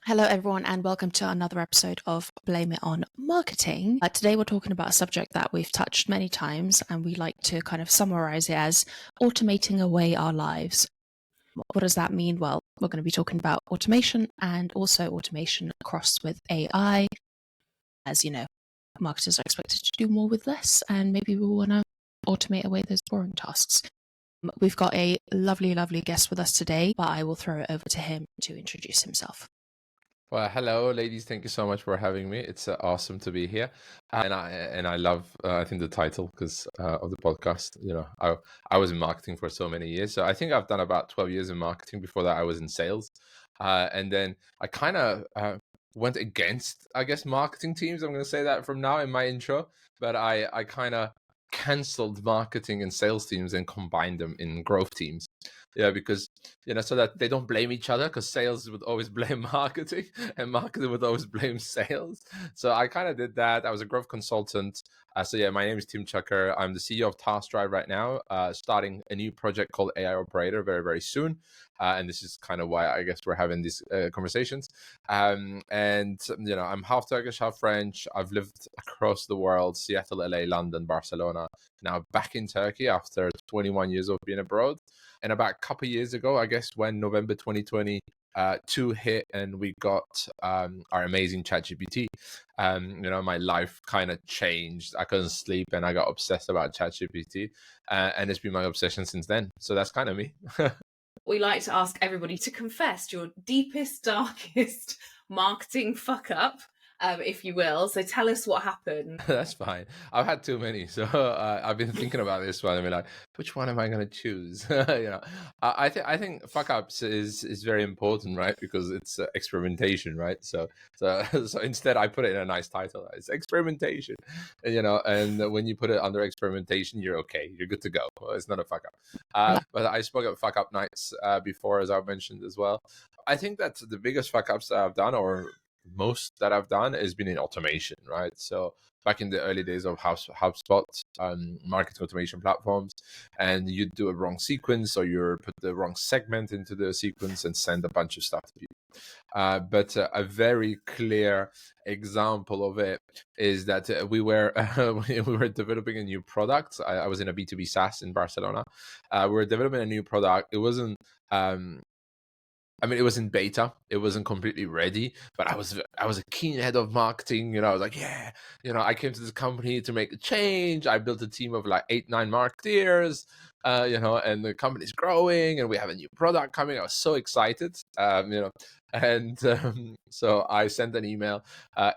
Hello, everyone, and welcome to another episode of Blame It On Marketing. Today, we're talking about a subject that we've touched many times, and we like to kind of summarize it as automating away our lives. What does that mean? Well, we're going to be talking about automation and also automation crossed with AI. As you know, marketers are expected to do more with less, and maybe we want to automate away those boring tasks. We've got a lovely, lovely guest with us today, but I will throw it over to him to introduce himself. Well, hello, ladies. Thank you so much for having me. It's awesome to be here, and I love I think the title because of the podcast. I was in marketing for so many years, so I think I've done about 12 years in marketing. Before that, I was in sales, and then I kind of went against, I guess, marketing teams. I'm going to say that from now in my intro, but I kind of cancelled marketing and sales teams and combined them in growth teams. Yeah, because so that they don't blame each other, because sales would always blame marketing and marketing would always blame sales. So I kind of did that. I was a growth consultant. So yeah, my name is Tim Cakir. I'm the CEO of TaskDrive right now, starting a new project called AI Operator very, very soon. And this is kind of why I guess we're having these conversations. And I'm half Turkish, half French. I've lived across the world: Seattle, LA, London, Barcelona. Now back in Turkey after 21 years of being abroad. And about a couple of years ago, I guess, when November 2022 hit and we got our amazing ChatGPT, my life kind of changed. I couldn't sleep and I got obsessed about ChatGPT, and it's been my obsession since then. So that's kind of me. We like to ask everybody to confess your deepest, darkest marketing fuck up, if you will. So tell us what happened. That's fine. I've had too many, so I've been thinking about this one. I mean, like, which one am I going to choose? I think fuck ups is very important, right? Because it's experimentation, right? So instead, I put it in a nice title. It's experimentation, and when you put it under experimentation, you're okay. You're good to go. Well, it's not a fuck up. But I spoke of fuck up nights before, as I've mentioned as well. I think that the biggest fuck ups that I've done, or most that I've done, has been in automation, right? So back in the early days of HubSpot, marketing automation platforms, and you do a wrong sequence, or you put the wrong segment into the sequence and send a bunch of stuff to people. But a very clear example of it is that we were developing a new product. I was in a B2B SaaS in Barcelona. We were developing a new product. It wasn't it was in beta. It wasn't completely ready, but I was a keen head of marketing. I was like, yeah, I came to this company to make a change. I built a team of like 8-9 marketeers, and the company's growing and we have a new product coming. I was so excited, so I sent an email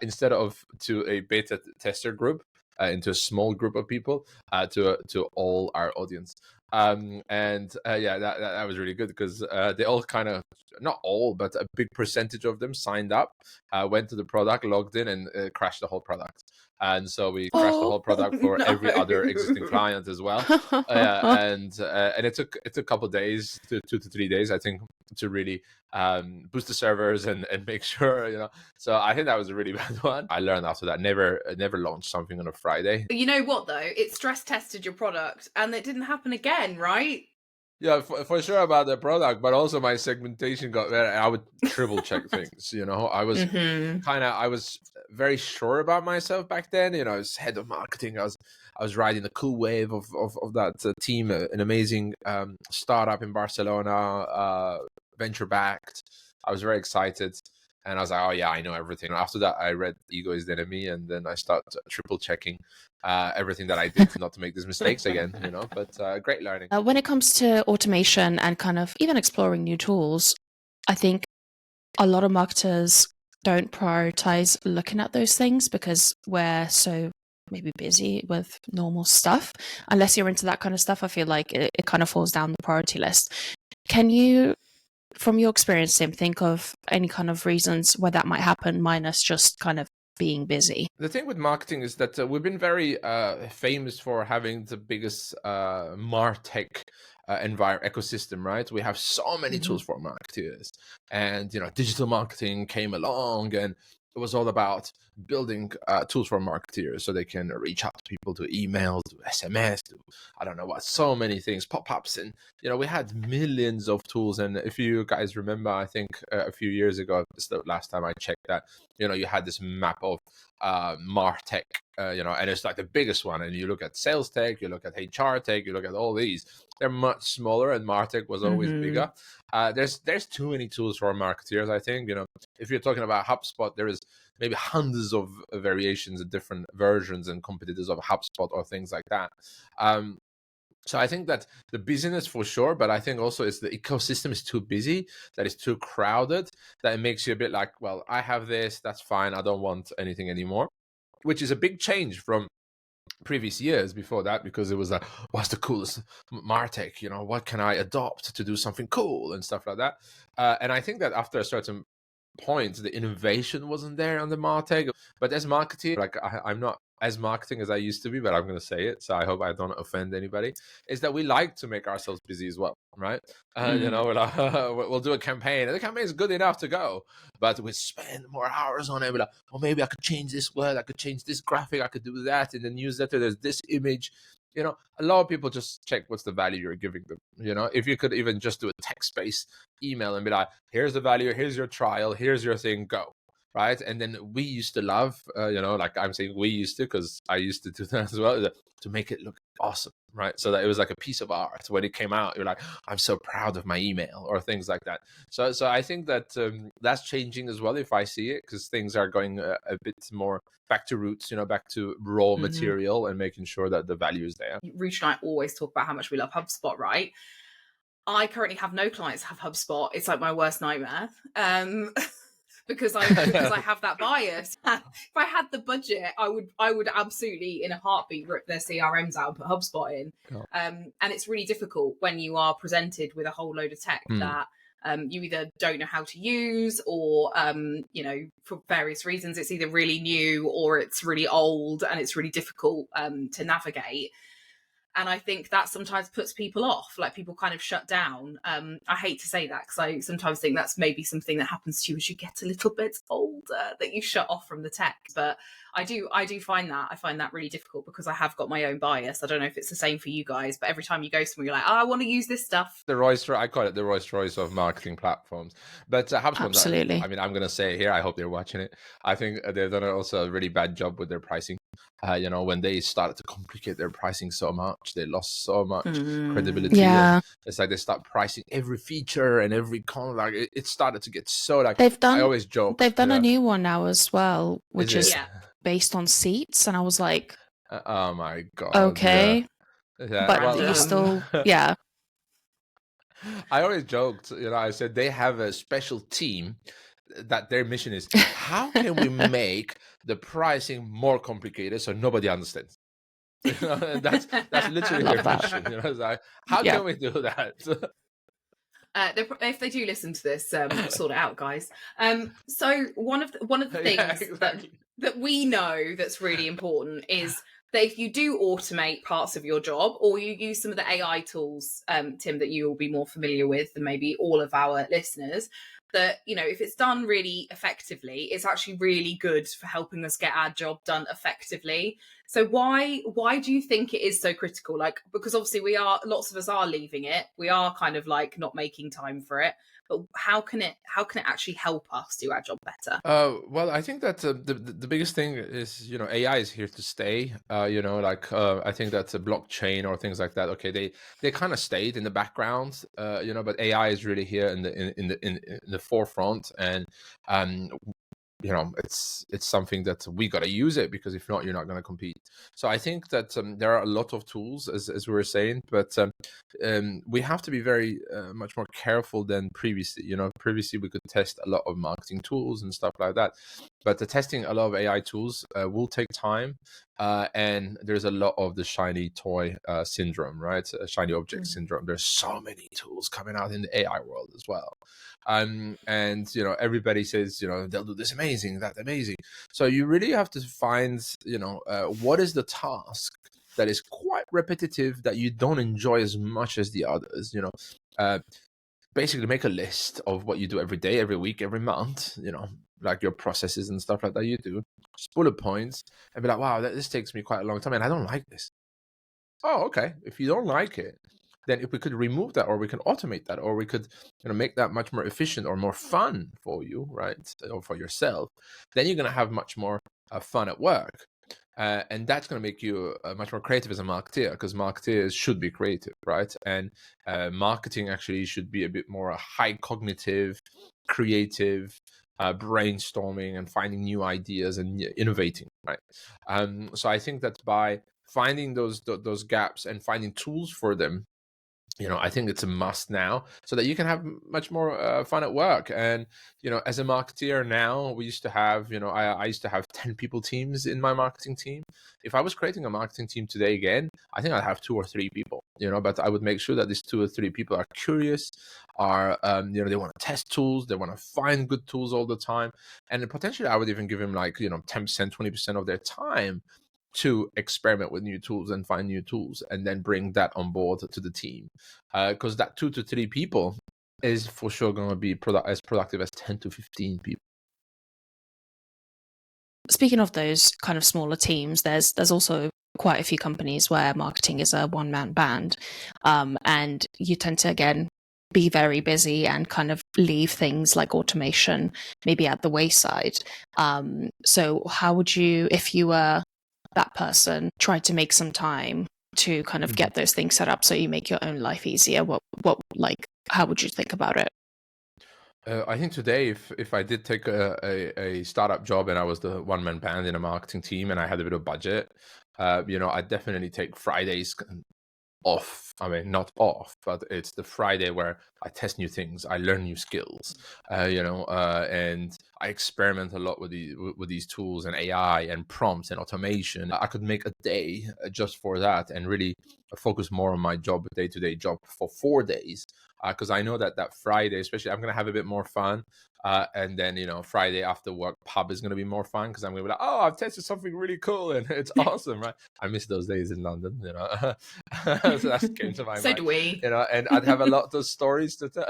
instead of to a beta tester group, into a small group of people, to all our audience. That was really good because they all kind of, not all, but a big percentage of them signed up, went to the product, logged in, and crashed the whole product. And so we crashed the whole product for every other existing client as well. And it took a couple of days, 2 to 3 days, I think, to really boost the servers and make sure, So I think that was a really bad one. I learned after that, never launch something on a Friday. You know what, though? It stress tested your product and it didn't happen again, right? Yeah, for sure about the product, but also my segmentation got better. I would triple check things. I was I was very sure about myself back then. As head of marketing, I was riding the cool wave of that team, an amazing startup in Barcelona, venture backed. I was very excited. And I was like, oh yeah, I know everything. And after that, I read Ego is the Enemy, and then I started triple checking everything that I did not to make these mistakes again, but great learning. When it comes to automation and kind of even exploring new tools, I think a lot of marketers don't prioritize looking at those things because we're so maybe busy with normal stuff. Unless you're into that kind of stuff, I feel like it kind of falls down the priority list. Can you, from your experience, Tim, think of any kind of reasons why that might happen, minus just kind of being busy? The thing with marketing is that we've been very famous for having the biggest MarTech ecosystem, right? We have so many tools for marketers, and digital marketing came along, and it was all about building tools for marketeers so they can reach out to people, to email, to SMS, to I don't know what, so many things, pop-ups, and we had millions of tools. And if you guys remember, I think a few years ago, this the last time I checked that, you had this map of MarTech, and it's like the biggest one. And you look at sales tech, you look at HR tech, you look at all these. They're much smaller, and MarTech was always bigger. There's too many tools for marketeers. I think if you're talking about HubSpot, there is maybe hundreds of variations and different versions and competitors of HubSpot or things like that. So I think that the busyness for sure, but I think also it's the ecosystem is too busy, that is too crowded, that it makes you a bit like, well, I have this, that's fine, I don't want anything anymore, which is a big change from previous years before that, because it was like, what's the coolest MarTech? What can I adopt to do something cool and stuff like that? And I think that after a certain point, the innovation wasn't there on the MarTech. But as marketing, like I'm not as marketing as I used to be, but I'm going to say it, so I hope I don't offend anybody, is that we like to make ourselves busy as well, right? We'll do a campaign, and the campaign is good enough to go, but we spend more hours on it. We're like, oh, maybe I could change this word, I could change this graphic, I could do that in the newsletter, there's this image. A lot of people just check what's the value you're giving them. If you could even just do a text-based email and be like, here's the value, here's your trial, here's your thing, go. Right. And then we used to love, like I'm saying we used to, because I used to do that as well, to make it look awesome. Right. So that it was like a piece of art. When it came out, you're like, I'm so proud of my email, or things like that. So I think that that's changing as well, if I see it, because things are going a bit more back to roots, back to raw material, and making sure that the value is there. Ruta and I always talk about how much we love HubSpot, right? I currently have no clients that have HubSpot. It's like my worst nightmare. Because I have that bias. If I had the budget, I would absolutely in a heartbeat rip their CRMs out and put HubSpot in. Oh. And it's really difficult when you are presented with a whole load of tech that you either don't know how to use, or for various reasons it's either really new or it's really old, and it's really difficult to navigate. And I think that sometimes puts people off, like people kind of shut down. I hate to say that, because I sometimes think that's maybe something that happens to you as you get a little bit older, that you shut off from the tech. But I do find that. I find that really difficult, because I have got my own bias. I don't know if it's the same for you guys, but every time you go somewhere, you're like, oh, I want to use this stuff. I call it the Rolls Royce of marketing platforms. But HubSpot, absolutely. I mean, I'm going to say it here, I hope they're watching it. I think they've done also a really bad job with their pricing. When they started to complicate their pricing so much, they lost so much credibility. Yeah, it's like they start pricing every feature and every like it started to get so like. I always joke. They've done a new one now as well, which is Yeah. based on seats, and I was like, oh my god. okay, Yeah. but you still, yeah. I always joked, I said they have a special team that their mission is, how can we make the pricing more complicated so nobody understands? That's literally their mission. It's like, how can we do that? If they do listen to this, sort it out, guys. So one of the things exactly. that we know that's really important is that if you do automate parts of your job, or you use some of the AI tools, Tim, that you will be more familiar with than maybe all of our listeners, that, if it's done really effectively, it's actually really good for helping us get our job done effectively. So why do you think it is so critical? Like, because obviously lots of us are leaving it. We are kind of like not making time for it. But how can it actually help us do our job better? Well, I think that the biggest thing is, AI is here to stay. I think that blockchain or things like that. Okay, they kind of stayed in the background, but AI is really here in the forefront, and it's something that we got to use it, because if not, you're not going to compete. So I think that there are a lot of tools, as we were saying, but we have to be very much more careful than previously. Previously we could test a lot of marketing tools and stuff like that, but the testing a lot of AI tools will take time, and there's a lot of the shiny toy syndrome, right? Shiny object syndrome. There's so many tools coming out in the AI world as well. And everybody says, they'll do this amazing, that amazing. So you really have to find, what is the task that is quite repetitive, that you don't enjoy as much as the others. Basically make a list of what you do every day, every week, every month, like your processes and stuff like that you do, just bullet points, and be like, wow, this takes me quite a long time and I don't like this. Oh, okay. If you don't like it, then if we could remove that, or we can automate that, or we could, make that much more efficient or more fun for you, right, or for yourself, then you're going to have much more fun at work. And that's going to make you much more creative as a marketeer, because marketeers should be creative, right? And marketing actually should be a bit more high cognitive, creative, brainstorming and finding new ideas and innovating, right? So I think that by finding those gaps and finding tools for them, I think it's a must now, so that you can have much more fun at work. And, as a marketeer now, we used to have, I used to have 10 people teams in my marketing team. If I was creating a marketing team today again, I think I'd have 2 or 3 people, but I would make sure that these 2 or 3 people are curious, are, they want to test tools, they want to find good tools all the time. And then potentially I would even give them like, 10%, 20% of their time to experiment with new tools and find new tools, and then bring that on board to the team, because that 2 to 3 people is for sure going to be as productive as 10 to 15 people. Speaking of those kind of smaller teams, there's also quite a few companies where marketing is a one-man band, and you tend to, again, be very busy and kind of leave things like automation maybe at the wayside. So how would you, if you were that person, try to make some time to kind of get those things set up so you make your own life easier? How would you think about it? I think today, if I did take a startup job and I was the one-man band in a marketing team and I had a bit of budget, I'd definitely take Fridays off. I mean, not off, but it's the Friday where I test new things, I learn new skills, and I experiment a lot with these tools and AI and prompts and automation. I could make a day just for that and really focus more on my day-to-day job for 4 days, because I know that Friday, especially, I'm going to have a bit more fun. And then, Friday after work pub is going to be more fun, because I'm going to be like, oh, I've tested something really cool and it's awesome, right? I miss those days in London, so that came to my mind. So do we. And I'd have a lot of stories to tell.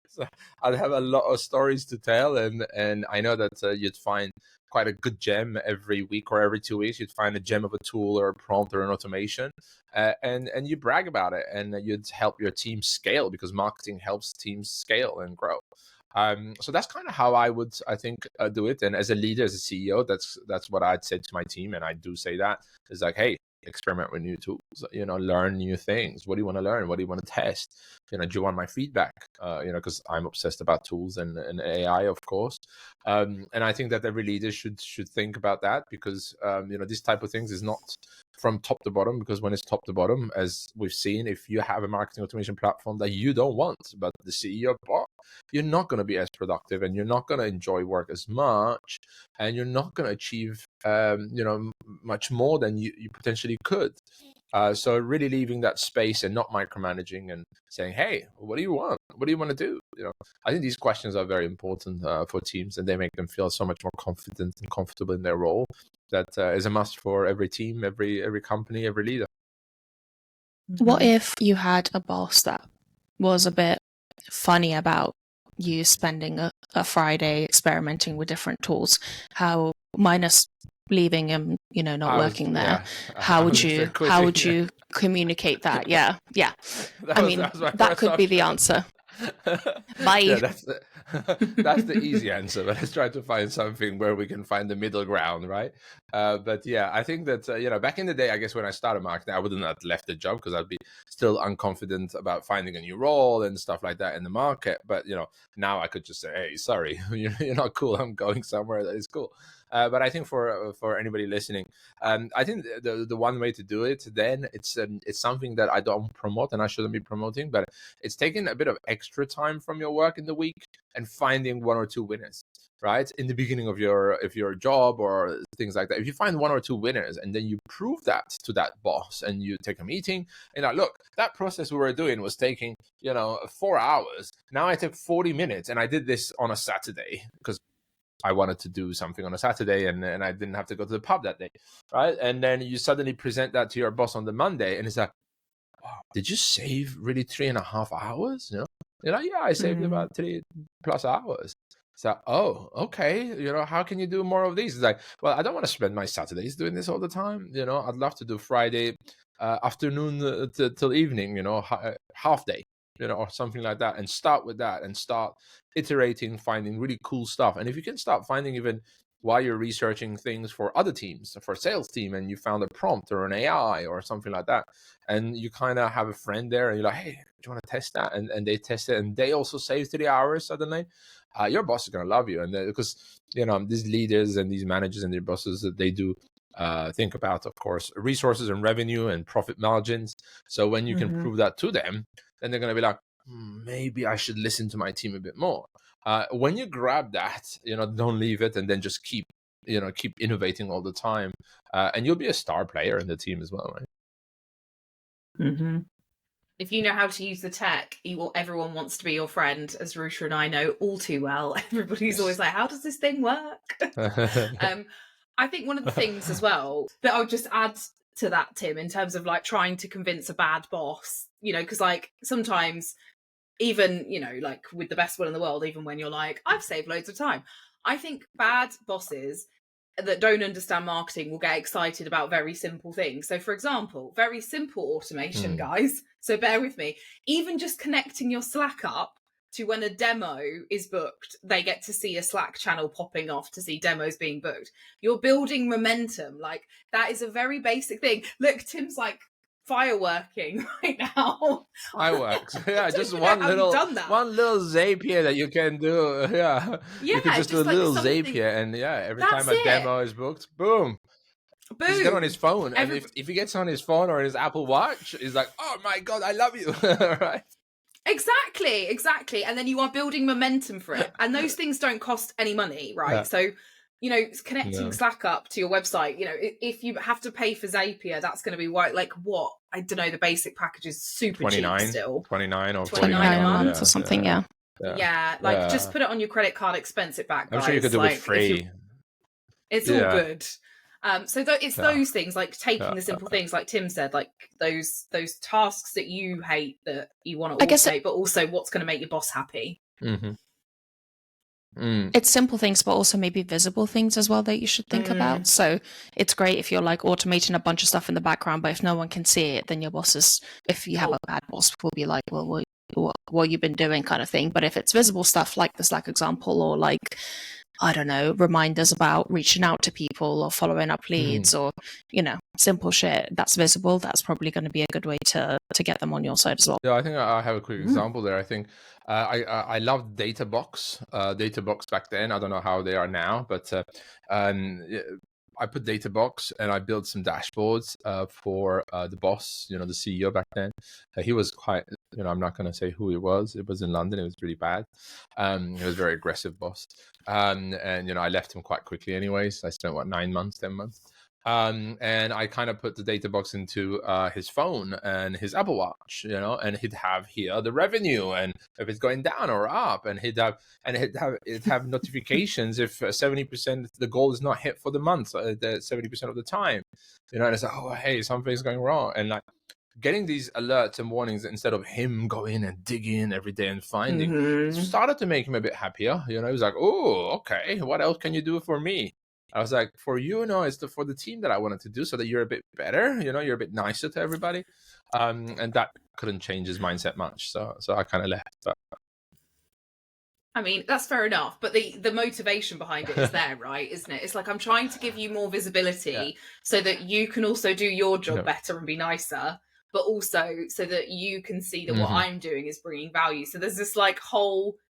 So I'd have a lot of stories to tell, and I know that you'd find quite a good gem every week or every 2 weeks. You'd find a gem of a tool or a prompt or an automation, and you brag about it, and you'd help your team scale, because marketing helps teams scale and grow. So that's kind of how I would, I think, do it. And as a leader, as a CEO, that's what I'd say to my team, and I do say that, is like, hey, experiment with new tools, learn new things. What do you want to learn? What do you want to test? Do you want my feedback? Because I'm obsessed about tools and AI, of course. And I think that every leader should think about that, because this type of things is not from top to bottom, because when it's top to bottom, as we've seen, if you have a marketing automation platform that you don't want, but the CEO bought, you're not going to be as productive, and you're not going to enjoy work as much, and you're not going to achieve much more than you potentially could. So really leaving that space and not micromanaging, and saying, hey, what do you want? What do you want to do? I think these questions are very important for teams, and they make them feel so much more confident and comfortable in their role. That is a must for every team, every company, every leader. What if you had a boss that was a bit funny about you spending a Friday experimenting with different tools? How, minus leaving him, not working there, how would you communicate that? Yeah. That could be the answer. Bye. Yeah, that's the easy answer, but let's try to find something where we can find the middle ground, right? But yeah, I think that back in the day, I guess when I started marketing, I wouldn't have left the job, because I'd be still unconfident about finding a new role and stuff like that in the market. But now I could just say, hey, sorry, you're not cool, I'm going somewhere that is cool. But I think for anybody listening, I think the one way to do it, then it's something that I don't promote and I shouldn't be promoting, but it's taking a bit of extra time from your work in the week and finding 1 or 2 winners, right? In the beginning of your job or things like that. If you find 1 or 2 winners, and then you prove that to that boss, and you take a meeting, and look, that process we were doing was taking 4 hours. Now I took 40 minutes, and I did this on a Saturday because I wanted to do something on a Saturday, and I didn't have to go to the pub that day, right? And then you suddenly present that to your boss on the Monday, and it's like, wow, did you save really 3.5 hours? You're like, yeah, I saved about 3+ hours. So, oh, okay, how can you do more of these? It's like, well, I don't want to spend my Saturdays doing this all the time. I'd love to do Friday afternoon till evening, half day, or something like that, and start with that and start iterating, finding really cool stuff. And if you can start finding, even while you're researching things for other teams, for a sales team, and you found a prompt or an AI or something like that, and you kind of have a friend there, and you're like, hey, do you want to test that? And they test it, and they also save 3 hours suddenly. Your boss is going to love you. And because, these leaders and these managers and their bosses, that they do think about, of course, resources and revenue and profit margins. So when you can prove that to them, then they're going to be like, maybe I should listen to my team a bit more. When you grab that, don't leave it, and then just keep innovating all the time, and you'll be a star player in the team as well, right? If you know how to use the tech, everyone wants to be your friend, as Ruta and I know all too well. Everybody's always like, how does this thing work? I think one of the things as well that I'll just add to that, Tim, in terms of like trying to convince a bad boss, because like sometimes even, like with the best will in the world, even when you're like, I've saved loads of time. I think bad bosses that don't understand marketing will get excited about very simple things. So for example, very simple automation, guys. So bear with me. Even just connecting your Slack up to when a demo is booked, they get to see a Slack channel popping off to see demos being booked. You're building momentum. Like that is a very basic thing. Look, Tim's like fireworking right now. Fireworks, yeah, just one little Zapier that you can do. Yeah, you can just do a little Zapier, and every time a demo is booked, boom. Just get on his phone, and if he gets on his phone or his Apple Watch, he's like, oh my god, I love you. Right? Exactly. And then you are building momentum for it, and those things don't cost any money, right? So connecting Slack up to your website, if you have to pay for Zapier, that's going to be what I don't know, the basic package is super 29, cheap still. 29 or 29 a month or something, just put it on your credit card, expense it back, guys. I'm sure you could do it free. It's all good. So it's those things, like taking the simple things, like Tim said, like those tasks that you hate that you want to automate, but also what's going to make your boss happy. It's simple things, but also maybe visible things as well that you should think about. So it's great if you're like automating a bunch of stuff in the background, but if no one can see it, then your bosses, if you have a bad boss, will be like, well, what you've been doing kind of thing. But if it's visible stuff like the Slack example, or like, I don't know, reminders about reaching out to people or following up leads or, simple shit that's visible, that's probably going to be a good way to get them on your side as well. Yeah, I think I have a quick example there. I think I loved DataBox. DataBox back then, I don't know how they are now, but I put DataBox and I built some dashboards for the boss, the CEO back then. He was quite, I'm not going to say who he was. It was in London. It was really bad. He was a very aggressive boss. And I left him quite quickly anyways. I spent 10 months. And I kind of put the data box into his phone and his Apple Watch, and he'd have here the revenue and if it's going down or up, and it'd have notifications if 70% the goal is not hit for the month, the 70% of the time, and it's like, oh hey, something's going wrong, and like getting these alerts and warnings instead of him going and digging every day and finding started to make him a bit happier. He was like, oh, okay, what else can you do for me? I was like, for you, it's for the team that I wanted to do so that you're a bit better, you're a bit nicer to everybody. And that couldn't change his mindset much. So I kind of left. But I mean, that's fair enough. But the motivation behind it is there, right? Isn't it? It's like, I'm trying to give you more visibility so that you can also do your job better and be nicer, but also so that you can see that what I'm doing is bringing value. So there's this like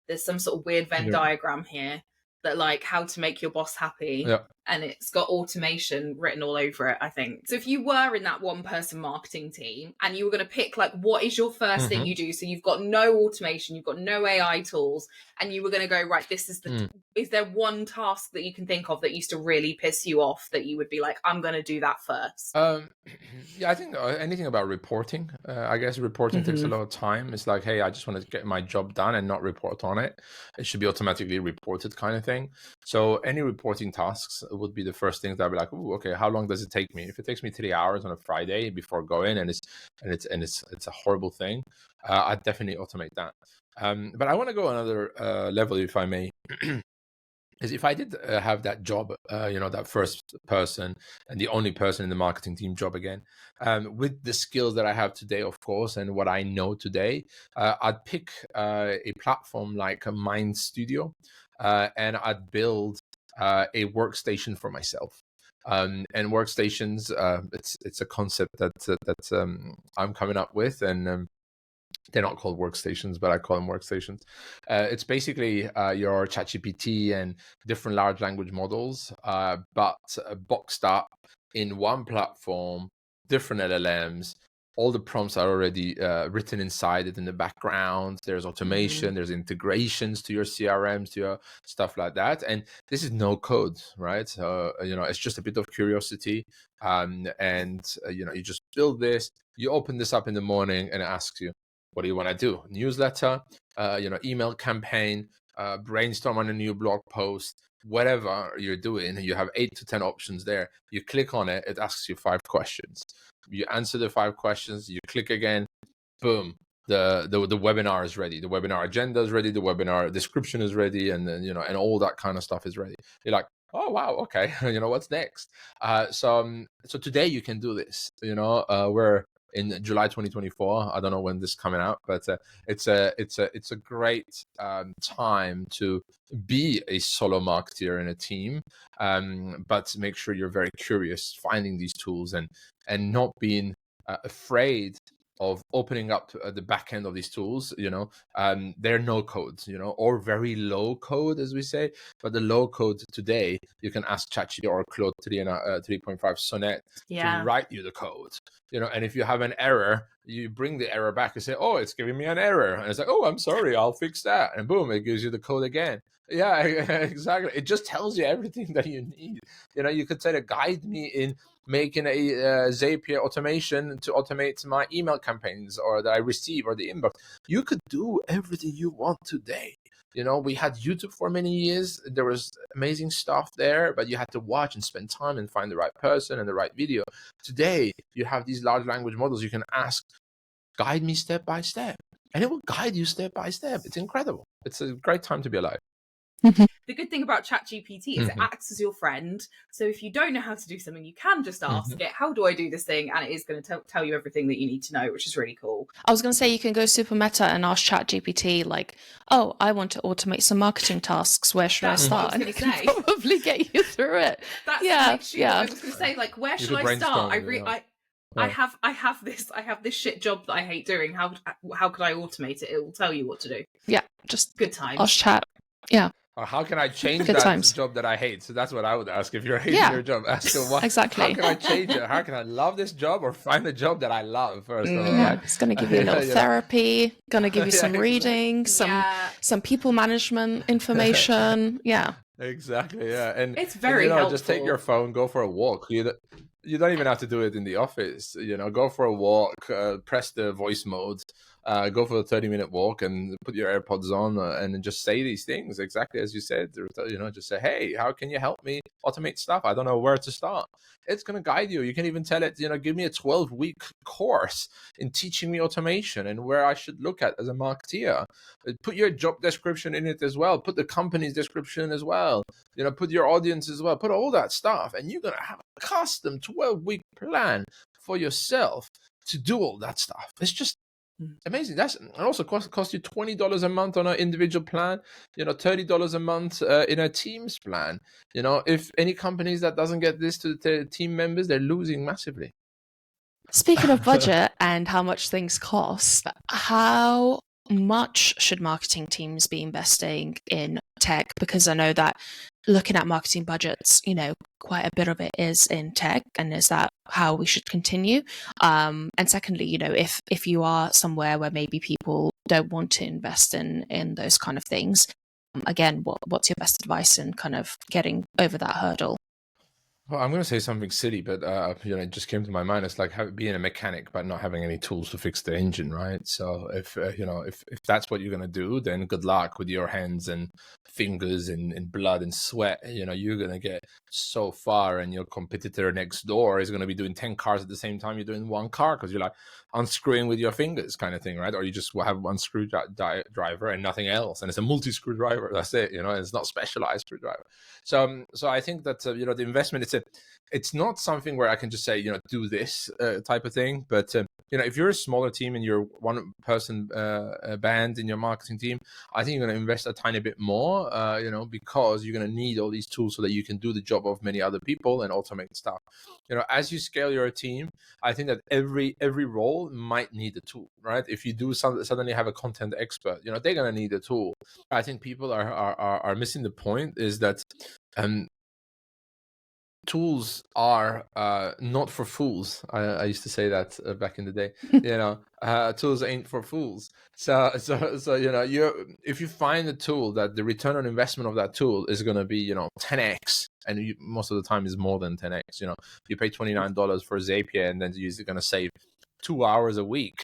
there's some sort of weird Venn diagram here that like how to make your boss happy, and it's got automation written all over it, I think. So if you were in that one person marketing team and you were going to pick like what is your first thing you do, so you've got no automation, you've got no AI tools, and you were going to go, right, this is is there one task that you can think of that used to really piss you off that you would be like, I'm going to do that first? I think anything about reporting. I guess reporting takes a lot of time. It's like, hey, I just want to get my job done and not report on it. It should be automatically reported kind of thing. So any reporting tasks would be the first thing that I'd be like, "Ooh, okay, how long does it take me? If it takes me 3 hours on a Friday before going, and it's a horrible thing, I'd definitely automate that." But I want to go another level, if I may. Is if I did have that job, that first person and the only person in the marketing team job again, with the skills that I have today, of course, and what I know today, I'd pick a platform like a Mind Studio, and I'd build a workstation for myself. And workstations, it's a concept that I'm coming up with, and they're not called workstations, but I call them workstations. It's basically your ChatGPT and different large language models, but boxed up in one platform, different LLMs. All the prompts are already written inside it in the background. There's automation, there's integrations to your CRMs, to your stuff like that. And this is no code, right? So, it's just a bit of curiosity. You just build this, you open this up in the morning and it asks you, what do you want to do? Newsletter, email campaign, brainstorm on a new blog post, whatever you're doing. You have 8 to 10 options there. You click on it, it asks you 5 questions. You answer the 5 questions, you click again, boom, the webinar is ready. The webinar agenda is ready. The webinar description is ready. And then, and all that kind of stuff is ready. You're like, oh, wow, okay. What's next? So today you can do this, we're in July 2024. I don't know when this is coming out, but it's a great time to be a solo marketer in a team, but make sure you're very curious, finding these tools and not being afraid of opening up the back end of these tools. They're no code, or very low code, as we say. But the low code today, you can ask ChatGPT or Claude 3.5 Sonnet to write you the code. And if you have an error, you bring the error back and say, oh, it's giving me an error. And it's like, oh, I'm sorry, I'll fix that. And boom, it gives you the code again. Yeah, exactly. It just tells you everything that you need. You could say to guide me in making a Zapier automation to automate my email campaigns or that I receive or the inbox. You could do everything you want today. We had YouTube for many years. There was amazing stuff there, but you had to watch and spend time and find the right person and the right video. Today, you have these large language models. You can ask, guide me step by step, and it will guide you step by step. It's incredible. It's a great time to be alive. The good thing about ChatGPT is it acts as your friend. So if you don't know how to do something, you can just ask it, how do I do this thing? And it is going to tell you everything that you need to know, which is really cool. I was going to say, you can go super meta and ask ChatGPT, like, oh, I want to automate some marketing tasks. Where should I start? And it can probably get you through it. That's I was going to say, like, where should I start? I have this shit job that I hate doing. How could I automate it? It will tell you what to do. Yeah, just good times. Ask chat. Yeah. Or how can I change that job that I hate? So that's what I would ask. If you're hating your job, ask them exactly. How can I change it? How can I love this job or find a job that I love first of all? Yeah, it's going to give you a little therapy, going to give you some reading, some people management information. Yeah. Exactly. Yeah. And it's very helpful. Just take your phone, go for a walk. You don't even have to do it in the office. Go for a walk, press the voice mode. Go for a 30-minute walk and put your AirPods on and just say these things exactly as you said. Just say, hey, how can you help me automate stuff? I don't know where to start. It's going to guide you. You can even tell it, give me a 12-week course in teaching me automation and where I should look at as a marketeer. Put your job description in it as well. Put the company's description as well. Put your audience as well. Put all that stuff. And you're going to have a custom 12-week plan for yourself to do all that stuff. It's just amazing. It also cost you $20 a month on an individual plan, $30 a month in a Teams plan. If any companies that doesn't get this to the team members, they're losing massively. Speaking of budget and how much things cost, how much should marketing teams be investing in tech? Because I know that looking at marketing budgets, quite a bit of it is in tech, and is that how we should continue? And secondly, if you are somewhere where maybe people don't want to invest in those kind of things, again, what's your best advice in kind of getting over that hurdle? Well, I'm going to say something silly, but it just came to my mind. It's like being a mechanic but not having any tools to fix the engine, right? So if that's what you're going to do, then good luck with your hands and fingers and blood and sweat. You're going to get so far, and your competitor next door is going to be doing 10 cars at the same time you're doing one car, because you're like unscrewing with your fingers, kind of thing, right? Or you just will have one screwdriver and nothing else, and it's a multi-screwdriver. That's it. It's not specialized screwdriver. So I think that the investment, it's not something where I can just say do this type of thing. But if you're a smaller team and you're one person band in your marketing team, I think you're going to invest a tiny bit more, because you're going to need all these tools so that you can do the job of many other people and automate stuff. As you scale your team, I think that every role might need a tool, right? If you do suddenly have a content expert, they're going to need a tool. I think people are missing the point, is that tools are not for fools. I used to say that back in the day. Tools ain't for fools. So if you find a tool that the return on investment of that tool is going to be 10x, and most of the time is more than 10x. You pay $29 for Zapier, and then you're going to save 2 hours a week.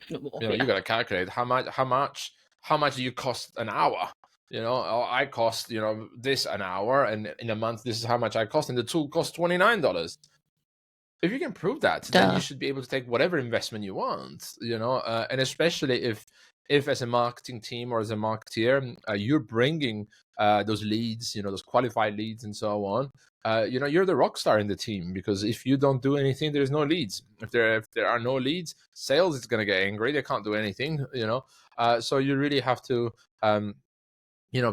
You got to calculate how much do you cost an hour. I cost this an hour, and in a month this is how much I cost, and the tool costs $29. If you can prove that, then you should be able to take whatever investment you want. And especially if as a marketing team or as a marketeer, you're bringing those leads, those qualified leads and so on. You're the rock star in the team, because if you don't do anything, there's no leads. If there are no leads, sales is going to get angry. They can't do anything. So you really have to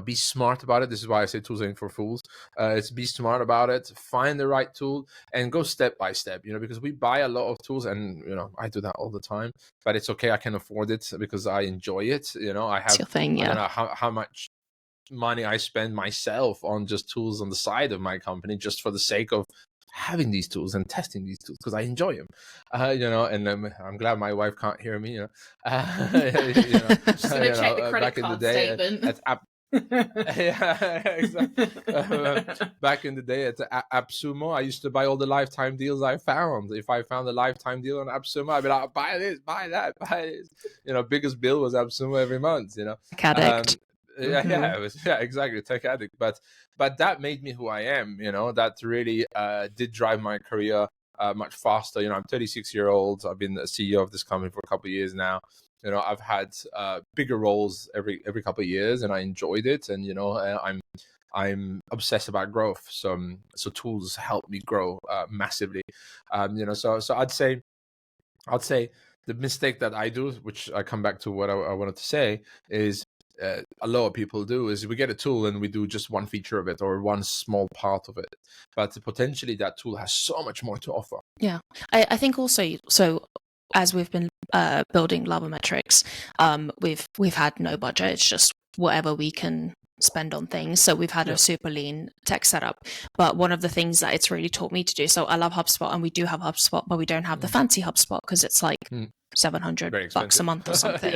be smart about it. This is why I say tools ain't for fools. It's be smart about it, find the right tool, and go step by step, because we buy a lot of tools, and I do that all the time, but it's okay. I can afford it because I enjoy it. I have, your thing, yeah. I don't know how much money I spend myself on just tools on the side of my company, just for the sake of having these tools and testing these tools, because I enjoy them, and I'm glad my wife can't hear me. Just gonna check the credit card statement. Yeah, exactly. Back in the day at AppSumo, I used to buy all the lifetime deals I found. If I found a lifetime deal on AppSumo, I'd be like, buy this, buy that, buy this. Biggest bill was AppSumo every month. Tech addict. Yeah, it was, exactly, tech addict. But that made me who I am. That really did drive my career much faster. I'm 36-year-old. I've been the CEO of this company for a couple of years now. I've had bigger roles every couple of years, and I enjoyed it. And I'm obsessed about growth. So tools help me grow massively. So I'd say the mistake that I do, which I come back to what I wanted to say, is a lot of people do, is we get a tool and we do just one feature of it or one small part of it, but potentially that tool has so much more to offer. Yeah, I think also, so as we've been building Labometrics, we've had no budget. It's just whatever we can spend on things. So we've had a super lean tech setup. But one of the things that it's really taught me to do, so I love HubSpot, and we do have HubSpot, but we don't have the fancy HubSpot because it's like $700 a month or something.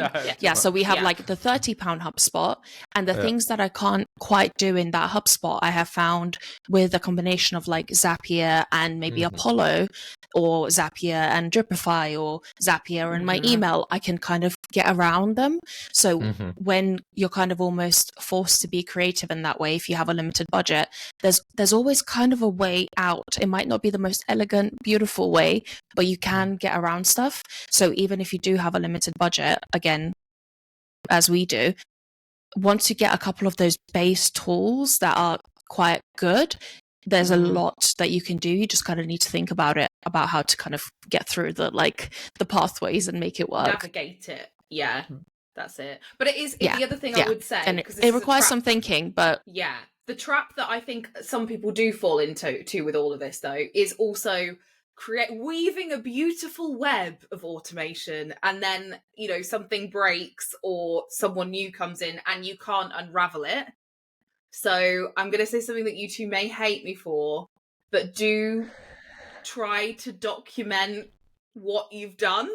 So we have like the £30 HubSpot, and the things that I can't quite do in that HubSpot, I have found with a combination of like Zapier and maybe Apollo, or Zapier and Dripify, or Zapier and my email, I can kind of get around them. So when you're kind of almost forced to be creative in that way, if you have a limited budget, there's always kind of a way out. It might not be the most elegant, beautiful way, but you can get around stuff. So even if you do have a limited budget, again, as we do, once you get a couple of those base tools that are quite good, there's a lot that you can do. You just kind of need to think about it, about how to kind of get through the pathways and make it work. Navigate it. Yeah, that's it. But it is the other thing I would say, and it requires some thinking, but the trap that I think some people do fall into with all of this though is also weaving a beautiful web of automation, and then something breaks or someone new comes in and you can't unravel it. So I'm going to say something that you two may hate me for, but do try to document what you've done.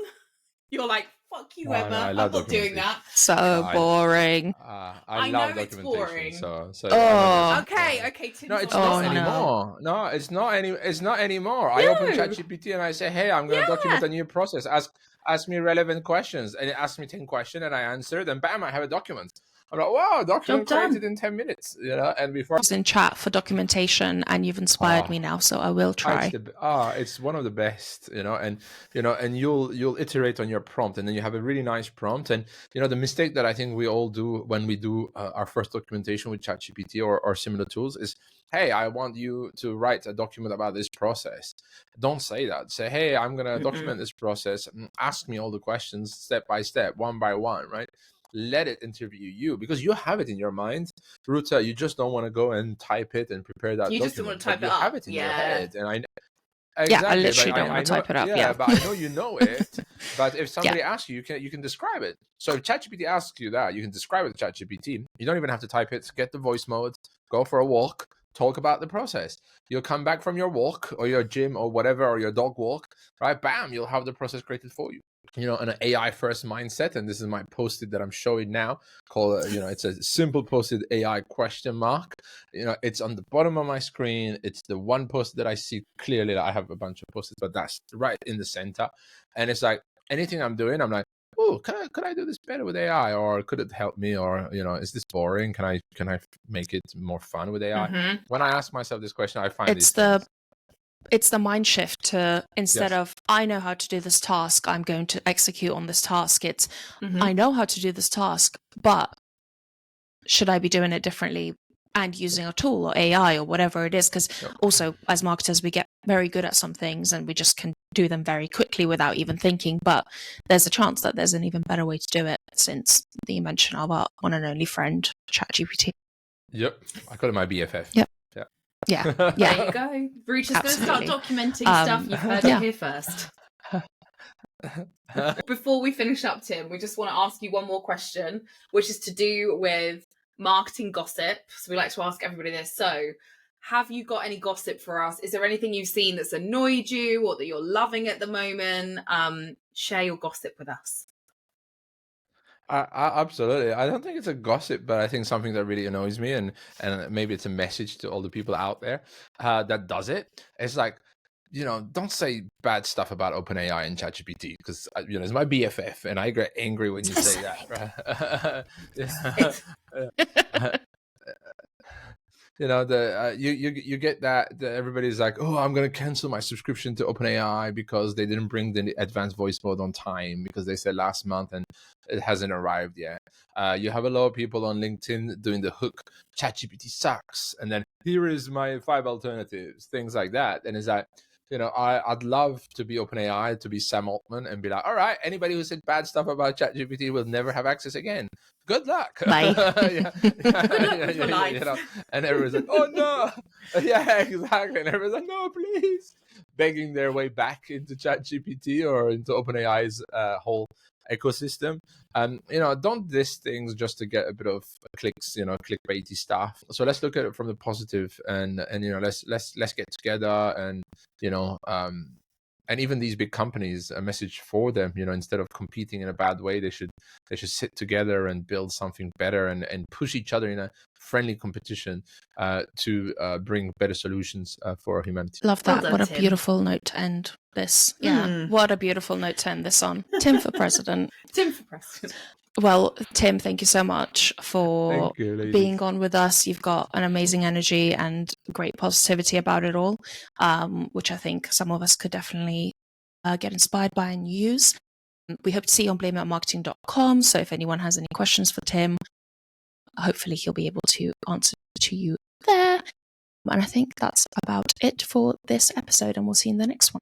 You're like Fuck you, No, Emma. I I'm love not doing documentation. that. So I boring. I know love it's documentation. boring. So I'm not Oh, gonna. Okay, okay, No, Tim's it's not oh not listening. no. anymore. No, it's not anymore. I open No. ChatGPT and I say, "Hey, I'm gonna document Yeah. a new process. Ask me relevant questions." And it asks me 10 questions, and I answer it, and bam, I have a document. I'm like, "Wow, Job document created done. in 10 minutes." And before. I was in chat for documentation, and you've inspired me Ah, now, so I will try. it's one of the best, and you'll iterate on your prompt, and then you have a really nice prompt. And the mistake that I think we all do when we do our first documentation with ChatGPT or similar tools is, hey, I want you to write a document about this process. Don't say that. Say, hey, I'm gonna document this process. Ask me all the questions step by step, one by one, right? Let it interview you, because you have it in your mind, Ruta. You just don't want to go and type it and prepare that You just don't want document, to but type you it have up. it in your Yeah. head. And Yeah, I exactly, but literally don't I want to know, type it up. yeah, Yeah. but I know you know it. But if Yeah. somebody asks you, you can describe it. So if ChatGPT asks you that, you can describe it to ChatGPT. You don't even have to type it. Get the voice mode, go for a walk, talk about the process. You'll come back from your walk or your gym or whatever, or your dog walk, right? Bam, you'll have the process created for you. An AI first mindset. And this is my post-it that I'm showing now, called, it's a simple post-it AI question mark. It's on the bottom of my screen. It's the one post that I see clearly. I have a bunch of post-its, but that's right in the center. And it's like, anything I'm doing, I'm like, oh, could I do this better with AI, or could it help me, or is this boring? Can I make it more fun with AI? Mm-hmm. When I ask myself this question, I find It's the mind shift to, instead Yes. of I know how to do this task, I'm going to execute on this task. It's Mm-hmm. I know how to do this task, but should I be doing it differently and using a tool or AI or whatever it is? Because also, as marketers, we get very good at some things and we just can do them very quickly without even thinking. But there's a chance that there's an even better way to do it, since the invention of our one and only friend, ChatGPT. Yep, I call it my BFF. Yep. Yeah. There you go. Ruta's going to start documenting stuff. You've heard it here first. Before we finish up, Tim, we just want to ask you one more question, which is to do with marketing gossip. So we like to ask everybody this. So have you got any gossip for us? Is there anything you've seen that's annoyed you or that you're loving at the moment? Share your gossip with us. Absolutely. I don't think it's a gossip, but I think something that really annoys me, and maybe it's a message to all the people out there that does it. It's like, don't say bad stuff about OpenAI and ChatGPT, because it's my BFF, and I get angry when you say that. Right? You get that everybody's like, oh, I'm gonna cancel my subscription to OpenAI because they didn't bring the advanced voice mode on time, because they said last month and it hasn't arrived yet. You have a lot of people on LinkedIn doing the hook, ChatGPT sucks, and then here is my 5 alternatives, things like that. And it's like, I'd love to be OpenAI, to be Sam Altman, and be like, all right, anybody who said bad stuff about ChatGPT will never have access again. Good luck. Bye. Good luck with your life. And everyone's like, oh no. Yeah, exactly. And everyone's like, no, please. Begging their way back into ChatGPT or into OpenAI's whole ecosystem. Don't diss things just to get a bit of clicks, clickbaity stuff. So let's look at it from the positive, and let's get together, and and even these big companies, a message for them, instead of competing in a bad way, they should sit together and build something better, and push each other in a friendly competition to bring better solutions for humanity. Love that. Well done, what a Tim. beautiful note to end this. Yeah, what a beautiful note to end this on. Tim for president. Tim for president. Well, Tim, thank you so much for being on with us. You've got an amazing energy and great positivity about it all, which I think some of us could definitely get inspired by and use. We hope to see you on blameitmarketing.com. So if anyone has any questions for Tim, hopefully he'll be able to answer to you there. And I think that's about it for this episode, and we'll see you in the next one.